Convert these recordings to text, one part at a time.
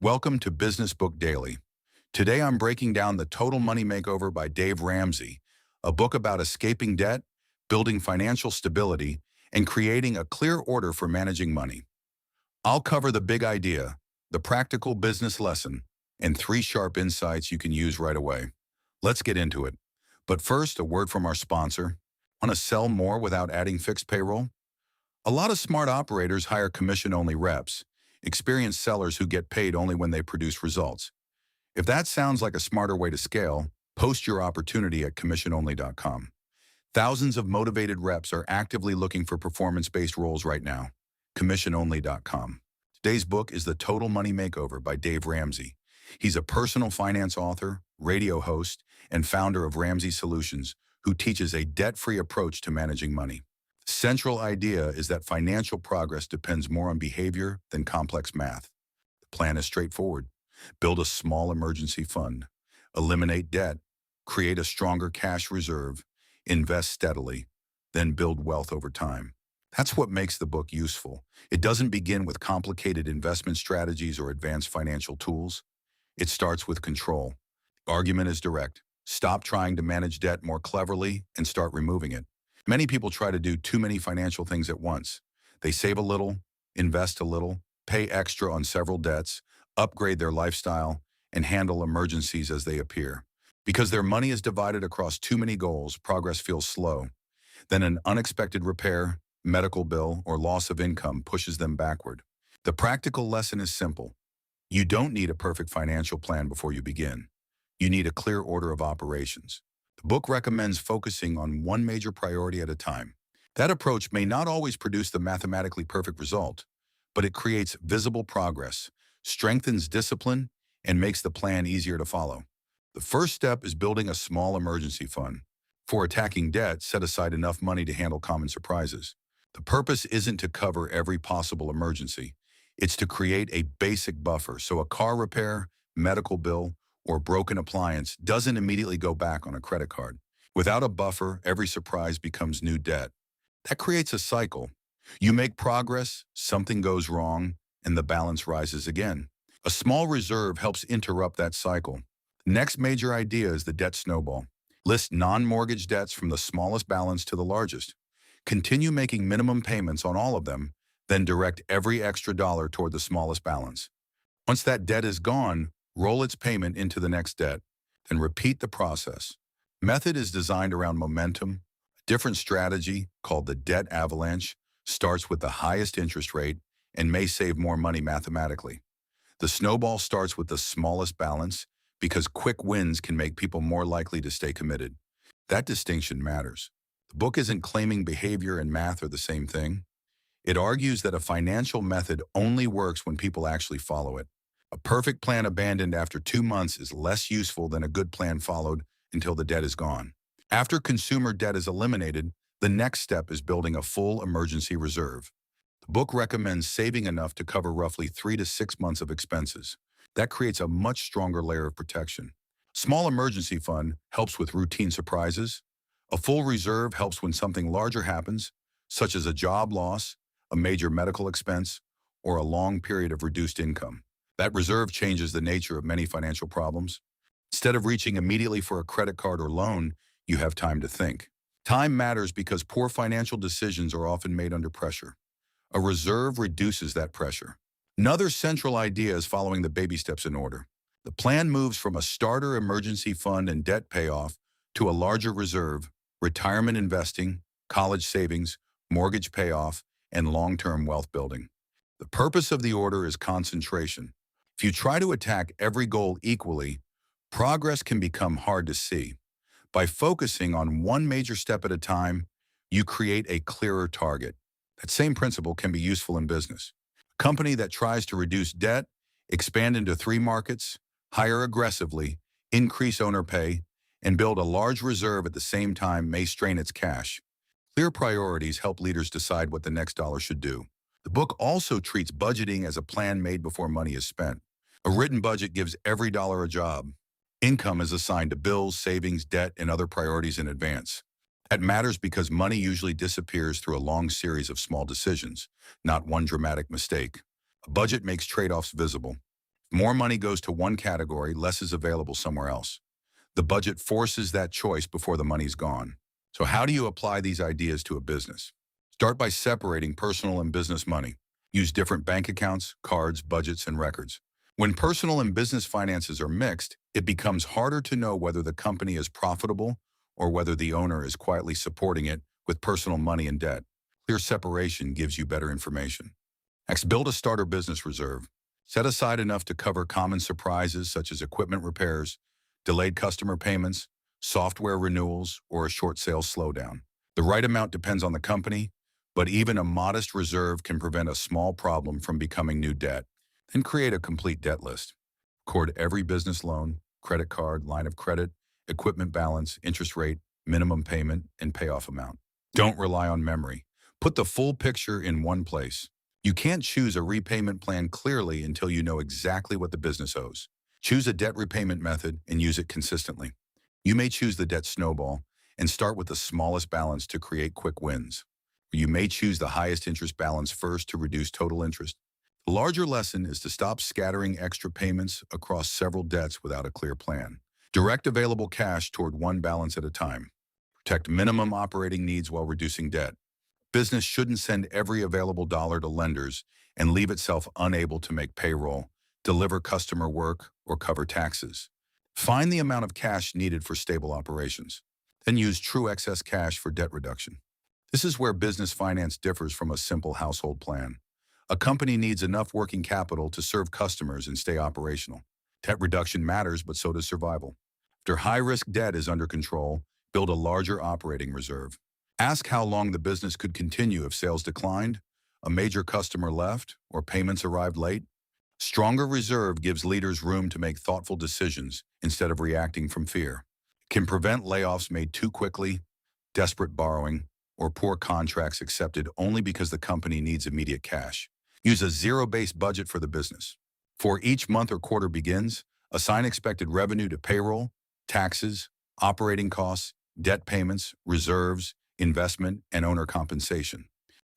Welcome to Business Book Daily. Today I'm breaking down The Total Money Makeover by Dave Ramsey, a book about escaping debt, building financial stability, and creating a clear order for managing money. I'll cover the big idea, the practical business lesson, and 3 sharp insights you can use right away. Let's get into it. But first, a word from our sponsor. Want to sell more without adding fixed payroll? A lot of smart operators hire commission-only reps, experienced sellers who get paid only when they produce results. If that sounds like a smarter way to scale, post your opportunity at commissiononly.com. Thousands of motivated reps are actively looking for performance-based roles right now. Commissiononly.com. Today's book is The Total Money Makeover by Dave Ramsey. He's a personal finance author, radio host, and founder of Ramsey Solutions, who teaches a debt-free approach to managing money. The central idea is that financial progress depends more on behavior than complex math. The plan is straightforward. Build a small emergency fund, eliminate debt, create a stronger cash reserve, invest steadily, then build wealth over time. That's what makes the book useful. It doesn't begin with complicated investment strategies or advanced financial tools. It starts with control. The argument is direct. Stop trying to manage debt more cleverly and start removing it. Many people try to do too many financial things at once. They save a little, invest a little, pay extra on several debts, upgrade their lifestyle, and handle emergencies as they appear. Because their money is divided across too many goals, progress feels slow. Then an unexpected repair, medical bill, or loss of income pushes them backward. The practical lesson is simple. You don't need a perfect financial plan before you begin. You need a clear order of operations. The book recommends focusing on one major priority at a time. That approach may not always produce the mathematically perfect result, but it creates visible progress, strengthens discipline, and makes the plan easier to follow. The first step is building a small emergency fund. For attacking debt, set aside enough money to handle common surprises. The purpose isn't to cover every possible emergency. It's to create a basic buffer so a car repair, medical bill, or broken appliance doesn't immediately go back on a credit card. Without a buffer, every surprise becomes new debt. That creates a cycle. You make progress, something goes wrong, and the balance rises again. A small reserve helps interrupt that cycle. The next major idea is the debt snowball. List non-mortgage debts from the smallest balance to the largest. Continue making minimum payments on all of them, then direct every extra dollar toward the smallest balance. Once that debt is gone, roll its payment into the next debt, then repeat the process. Method is designed around momentum. A different strategy, called the debt avalanche, starts with the highest interest rate and may save more money mathematically. The snowball starts with the smallest balance because quick wins can make people more likely to stay committed. That distinction matters. The book isn't claiming behavior and math are the same thing. It argues that a financial method only works when people actually follow it. A perfect plan abandoned after 2 months is less useful than a good plan followed until the debt is gone. After consumer debt is eliminated, the next step is building a full emergency reserve. The book recommends saving enough to cover roughly 3 to 6 months of expenses. That creates a much stronger layer of protection. Small emergency fund helps with routine surprises. A full reserve helps when something larger happens, such as a job loss, a major medical expense, or a long period of reduced income. That reserve changes the nature of many financial problems. Instead of reaching immediately for a credit card or loan, you have time to think. Time matters because poor financial decisions are often made under pressure. A reserve reduces that pressure. Another central idea is following the baby steps in order. The plan moves from a starter emergency fund and debt payoff to a larger reserve, retirement investing, college savings, mortgage payoff, and long-term wealth building. The purpose of the order is concentration. If you try to attack every goal equally, progress can become hard to see. By focusing on one major step at a time, you create a clearer target. That same principle can be useful in business. A company that tries to reduce debt, expand into 3 markets, hire aggressively, increase owner pay, and build a large reserve at the same time may strain its cash. Clear priorities help leaders decide what the next dollar should do. The book also treats budgeting as a plan made before money is spent. A written budget gives every dollar a job. Income is assigned to bills, savings, debt, and other priorities in advance. That matters because money usually disappears through a long series of small decisions, not one dramatic mistake. A budget makes trade-offs visible. More money goes to one category, less is available somewhere else. The budget forces that choice before the money's gone. So how do you apply these ideas to a business? Start by separating personal and business money. Use different bank accounts, cards, budgets, and records. When personal and business finances are mixed, it becomes harder to know whether the company is profitable or whether the owner is quietly supporting it with personal money and debt. Clear separation gives you better information. Next, build a starter business reserve. Set aside enough to cover common surprises such as equipment repairs, delayed customer payments, software renewals, or a short sales slowdown. The right amount depends on the company, but even a modest reserve can prevent a small problem from becoming new debt. Then create a complete debt list. Record every business loan, credit card, line of credit, equipment balance, interest rate, minimum payment, and payoff amount. Don't rely on memory. Put the full picture in one place. You can't choose a repayment plan clearly until you know exactly what the business owes. Choose a debt repayment method and use it consistently. You may choose the debt snowball and start with the smallest balance to create quick wins. You may choose the highest interest balance first to reduce total interest. The larger lesson is to stop scattering extra payments across several debts without a clear plan. Direct available cash toward one balance at a time. Protect minimum operating needs while reducing debt. Business shouldn't send every available dollar to lenders and leave itself unable to make payroll, deliver customer work, or cover taxes. Find the amount of cash needed for stable operations. Then use true excess cash for debt reduction. This is where business finance differs from a simple household plan. A company needs enough working capital to serve customers and stay operational. Debt reduction matters, but so does survival. After high-risk debt is under control, build a larger operating reserve. Ask how long the business could continue if sales declined, a major customer left, or payments arrived late. Stronger reserve gives leaders room to make thoughtful decisions instead of reacting from fear. It can prevent layoffs made too quickly, desperate borrowing, or poor contracts accepted only because the company needs immediate cash. Use a zero-based budget for the business. For each month or quarter begins, assign expected revenue to payroll, taxes, operating costs, debt payments, reserves, investment, and owner compensation.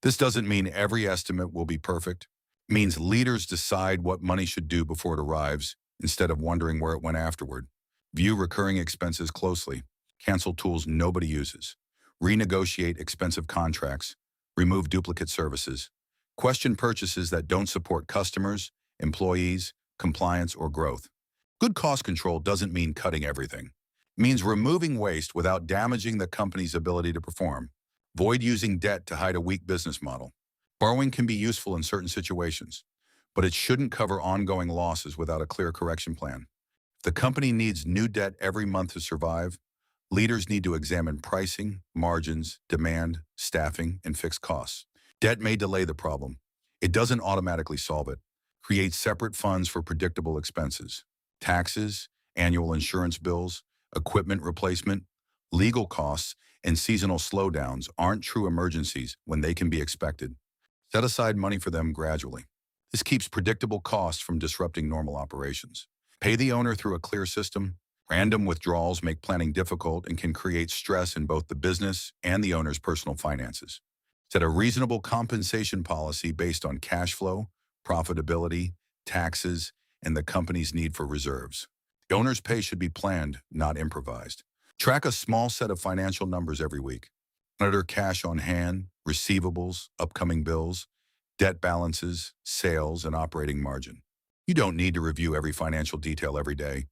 This doesn't mean every estimate will be perfect. It means leaders decide what money should do before it arrives instead of wondering where it went afterward. View recurring expenses closely. Cancel tools nobody uses. Renegotiate expensive contracts. Remove duplicate services. Question purchases that don't support customers, employees, compliance, or growth. Good cost control doesn't mean cutting everything. It means removing waste without damaging the company's ability to perform. Avoid using debt to hide a weak business model. Borrowing can be useful in certain situations, but it shouldn't cover ongoing losses without a clear correction plan. If the company needs new debt every month to survive, leaders need to examine pricing, margins, demand, staffing, and fixed costs. Debt may delay the problem. It doesn't automatically solve it. Create separate funds for predictable expenses. Taxes, annual insurance bills, equipment replacement, legal costs, and seasonal slowdowns aren't true emergencies when they can be expected. Set aside money for them gradually. This keeps predictable costs from disrupting normal operations. Pay the owner through a clear system. Random withdrawals make planning difficult and can create stress in both the business and the owner's personal finances. Set a reasonable compensation policy based on cash flow, profitability, taxes, and the company's need for reserves. The owner's pay should be planned, not improvised. Track a small set of financial numbers every week. Monitor cash on hand, receivables, upcoming bills, debt balances, sales, and operating margin. You don't need to review every financial detail every day,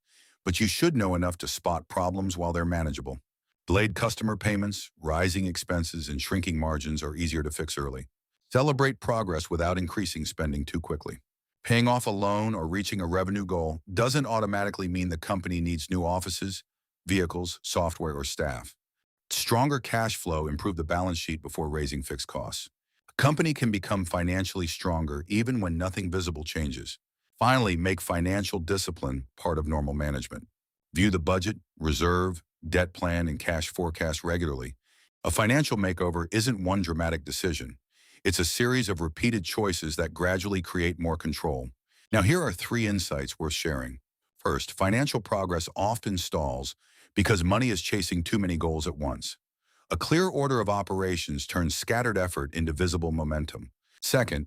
but you should know enough to spot problems while they're manageable. Delayed customer payments, rising expenses, and shrinking margins are easier to fix early. Celebrate progress without increasing spending too quickly. Paying off a loan or reaching a revenue goal doesn't automatically mean the company needs new offices, vehicles, software, or staff. Stronger cash flow improve the balance sheet before raising fixed costs. A company can become financially stronger even when nothing visible changes. Finally, make financial discipline part of normal management. View the budget, reserve, debt plan, and cash forecast regularly. A financial makeover isn't one dramatic decision. It's a series of repeated choices that gradually create more control. Now, here are 3 insights worth sharing. First, financial progress often stalls because money is chasing too many goals at once. A clear order of operations turns scattered effort into visible momentum. Second,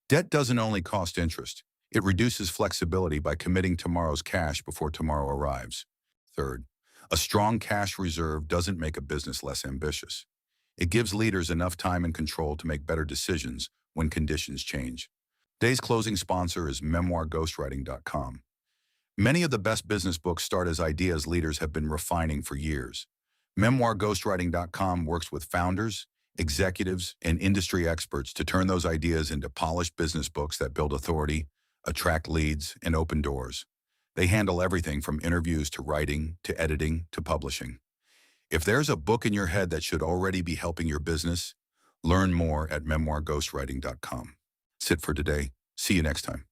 debt doesn't only cost interest. It reduces flexibility by committing tomorrow's cash before tomorrow arrives. Third, a strong cash reserve doesn't make a business less ambitious. It gives leaders enough time and control to make better decisions when conditions change. Today's closing sponsor is memoirghostwriting.com. Many of the best business books start as ideas leaders have been refining for years. Memoirghostwriting.com works with founders, executives, and industry experts to turn those ideas into polished business books that build authority, attract leads, and open doors. They handle everything from interviews to writing to editing to publishing. If there's a book in your head that should already be helping your business, learn more at memoirghostwriting.com. That's it for today. See you next time.